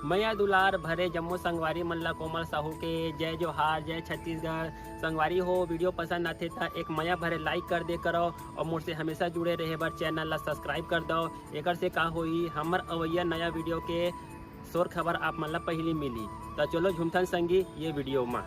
मैया दुलार भरे जम्मू संगवारी मन ला कोमल साहू के जय जोहार, जय छत्तीसगढ़। संगवारी हो वीडियो पसंद आते तो एक मैया भरे लाइक कर दे करो और मुझसे हमेशा जुड़े रहे बर चैनल ला सब्सक्राइब कर दो। एक से का होई हमर अवैया नया वीडियो के शोर खबर आप मन ला पहली मिली। तो चलो झुमथन संगी ये वीडियो में।